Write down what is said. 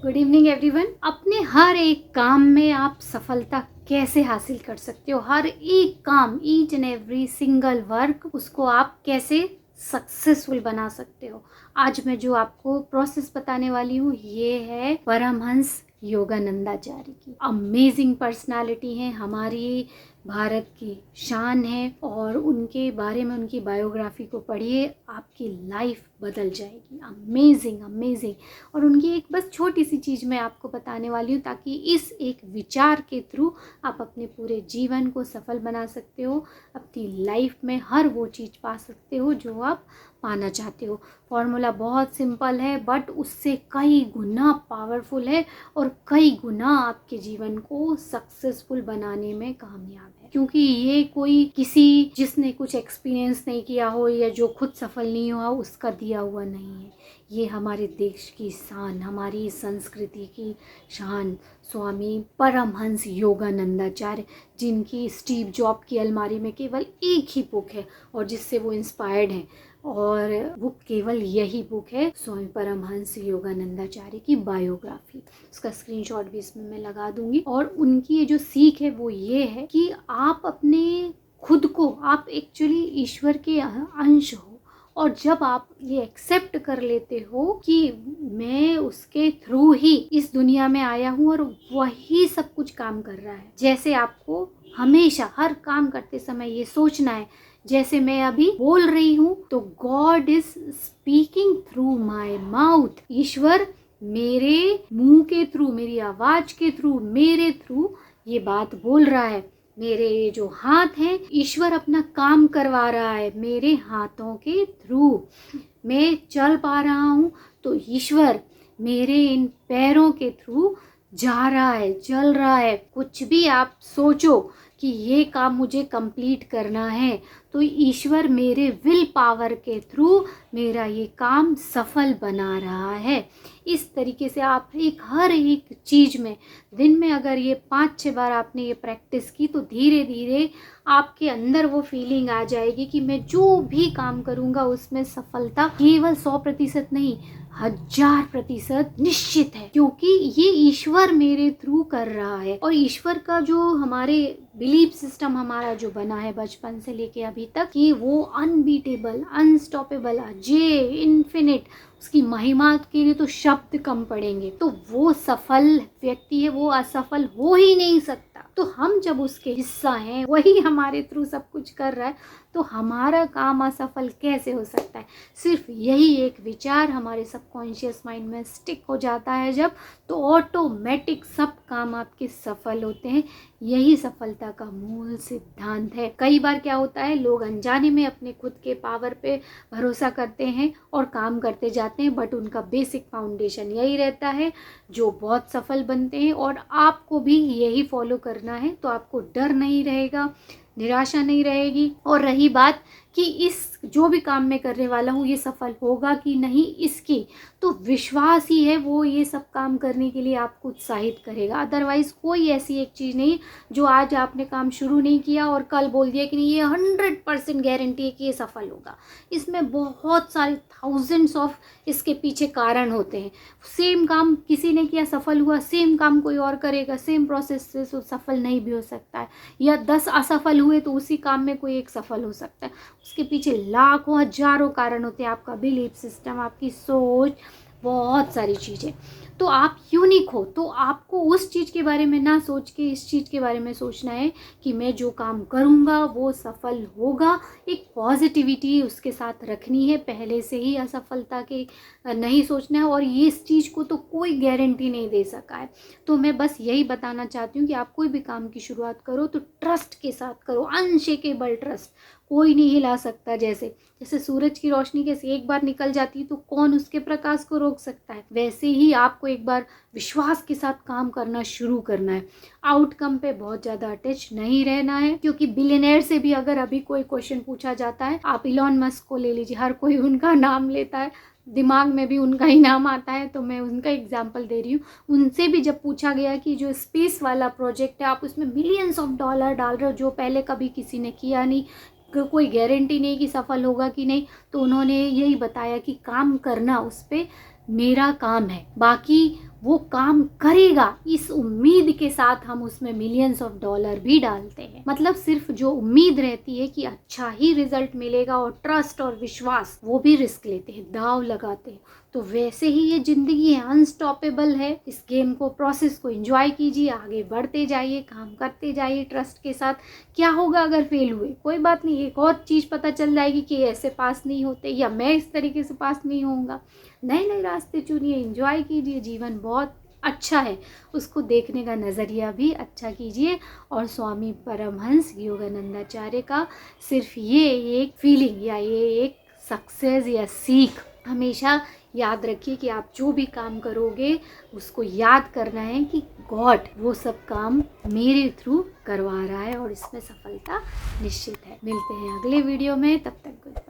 Good evening everyone. अपने हर एक काम में आप सफलता कैसे हासिल कर सकते हो, हर एक काम, each and every single work, उसको आप कैसे सक्सेसफुल बना सकते हो। आज मैं जो आपको प्रोसेस बताने वाली हूँ ये है परमहंस योगानंदाचार्य की। अमेजिंग पर्सनालिटी है, हमारी भारत की शान है और उनके बारे में, उनकी बायोग्राफी को पढ़िए, आपकी लाइफ बदल जाएगी। Amazing amazing. और उनकी एक बस छोटी सी चीज़ मैं आपको बताने वाली हूँ ताकि इस एक विचार के थ्रू आप अपने पूरे जीवन को सफल बना सकते हो, अपनी लाइफ में हर वो चीज़ पा सकते हो जो आप पाना चाहते हो। फॉर्मूला बहुत सिंपल है बट उससे कई गुना पावरफुल है और कई गुना आपके जीवन को सक्सेसफुल बनाने में कामयाब है। क्योंकि ये कोई किसी जिसने कुछ एक्सपीरियंस नहीं किया हो या जो खुद सफल नहीं हुआ उसका दिया हुआ नहीं है। ये हमारे देश की शान, हमारी संस्कृति की शान स्वामी परमहंस योगानंदाचार्य, जिनकी स्टीव जॉब की अलमारी में केवल एक ही बुक है और जिससे वो इंस्पायर्ड हैं, और वो केवल यही बुक है स्वामी परमहंस योगानंदाचार्य की बायोग्राफी। उसका स्क्रीनशॉट भी इसमें मैं लगा दूंगी। और उनकी ये जो सीख है वो ये है कि आप अपने खुद को, आप एक्चुअली ईश्वर के अंश हो, और जब आप ये एक्सेप्ट कर लेते हो कि मैं उसके थ्रू ही इस दुनिया में आया हूँ और वही सब कुछ काम कर रहा है, जैसे आपको हमेशा हर काम करते समय ये सोचना है, जैसे मैं अभी बोल रही हूँ तो God is speaking through my mouth. ईश्वर मेरे मुंह के थ्रू, मेरी आवाज के थ्रू, मेरे थ्रू ये बात बोल रहा है। मेरे ये जो हाथ हैं, ईश्वर अपना काम करवा रहा है मेरे हाथों के थ्रू। मैं चल पा रहा हूँ तो ईश्वर मेरे इन पैरों के थ्रू जा रहा है, चल रहा है। कुछ भी आप सोचो कि ये काम मुझे कंप्लीट करना है तो ईश्वर मेरे विल पावर के थ्रू मेरा ये काम सफल बना रहा है। इस तरीके से आप हर एक चीज़ में दिन में अगर ये 5-6 बार आपने ये प्रैक्टिस की तो धीरे धीरे आपके अंदर वो फीलिंग आ जाएगी कि मैं जो भी काम करूँगा उसमें सफलता केवल 100% नहीं, 1000% निश्चित है, क्योंकि ये ईश्वर मेरे थ्रू कर रहा है। और ईश्वर का जो हमारे बिलीफ सिस्टम हमारा जो बना है बचपन से लेके अभी तक कि वो अनबीटेबल, अनस्टॉपेबल, अजय, इन्फिनिट, उसकी महिमा के लिए तो शब्द कम पड़ेंगे। तो वो सफल व्यक्ति है, वो असफल हो ही नहीं सकता। तो हम जब उसके हिस्सा हैं, वही हमारे थ्रू सब कुछ कर रहा है, तो हमारा काम असफल कैसे हो सकता है। सिर्फ यही एक विचार हमारे सबकॉन्शियस माइंड में स्टिक हो जाता है जब, तो ऑटोमेटिक सब काम आपके सफल होते हैं। यही सफलता का मूल सिद्धांत है। कई बार क्या होता है, लोग अनजाने में अपने खुद के पावर पे भरोसा करते हैं और काम करते जाते हैं, बट उनका बेसिक फाउंडेशन यही रहता है जो बहुत सफल बनते हैं। और आपको भी यही फॉलो करना है तो आपको डर नहीं रहेगा, निराशा नहीं रहेगी। और रही बात कि इस जो भी काम मैं करने वाला हूँ ये सफल होगा कि नहीं, इसकी तो विश्वास ही है वो ये सब काम करने के लिए आपको उत्साहित करेगा। अदरवाइज कोई ऐसी एक चीज़ नहीं जो आज आपने काम शुरू नहीं किया और कल बोल दिया कि नहीं ये 100% गारंटी है कि ये सफल होगा। इसमें बहुत सारे थाउजेंड्स ऑफ इसके पीछे कारण होते हैं। सेम काम किसी ने किया, सफल हुआ, सेम काम कोई और करेगा सेम प्रोसेस से तो सफल नहीं भी हो सकता है, या 10 असफल हुए तो उसी काम में कोई एक सफल हो सकता है। उसके पीछे लाखों हजारों कारण होते हैं, आपका बिलीफ सिस्टम, आपकी सोच, बहुत सारी चीज़ें। तो आप यूनिक हो, तो आपको उस चीज़ के बारे में ना सोच के इस चीज़ के बारे में सोचना है कि मैं जो काम करूँगा वो सफल होगा। एक पॉजिटिविटी उसके साथ रखनी है, पहले से ही असफलता के नहीं सोचना है। और ये इस चीज़ को तो कोई गारंटी नहीं दे सका है। तो मैं बस यही बताना चाहती हूँ कि आप कोई भी काम की शुरुआत करो तो ट्रस्ट के साथ करो, अनशेकेबल ट्रस्ट। कोई नहीं हिला सकता। जैसे सूरज की रोशनी कैसे एक बार निकल जाती है तो कौन उसके प्रकाश को रोक सकता है, वैसे ही आपको एक बार विश्वास के साथ काम करना शुरू करना है। आउटकम पे बहुत ज़्यादा अटैच नहीं रहना है, क्योंकि बिलियनर से भी अगर अभी कोई क्वेश्चन पूछा जाता है, आप इलॉन मस्क को ले लीजिए, हर कोई उनका नाम लेता है, दिमाग में भी उनका ही नाम आता है, तो मैं उनका एग्जाम्पल दे रही हूँ। उनसे भी जब पूछा गया कि जो स्पेस वाला प्रोजेक्ट है आप उसमें मिलियंस ऑफ डॉलर डाल रहे हो जो पहले कभी किसी ने किया नहीं, कोई गारंटी नहीं कि सफल होगा कि नहीं, तो उन्होंने यही बताया कि काम करना उस पर मेरा काम है, बाकी वो काम करेगा, इस उम्मीद के साथ हम उसमें मिलियंस ऑफ डॉलर भी डालते हैं। मतलब सिर्फ जो उम्मीद रहती है कि अच्छा ही रिजल्ट मिलेगा और ट्रस्ट और विश्वास, वो भी रिस्क लेते हैं, दाव लगाते हैं। तो वैसे ही ये जिंदगी है, अनस्टॉपेबल है। इस गेम को, प्रोसेस को एंजॉय कीजिए, आगे बढ़ते जाइए, काम करते जाइए ट्रस्ट के साथ। क्या होगा अगर फेल हुए, कोई बात नहीं, एक और चीज़ पता चल जाएगी कि ऐसे पास नहीं होते या मैं इस तरीके से पास नहीं होऊंगा। नए नए रास्ते चुनिए, एंजॉय कीजिए, जीवन बहुत अच्छा है, उसको देखने का नज़रिया भी अच्छा कीजिए। और स्वामी परमहंस योगानंदाचार्य का सिर्फ ये एक फीलिंग या ये एक सक्सेस या सीख हमेशा याद रखिए कि आप जो भी काम करोगे उसको याद करना है कि गॉड वो सब काम मेरे थ्रू करवा रहा है और इसमें सफलता निश्चित है। मिलते हैं अगले वीडियो में, तब तक गुड।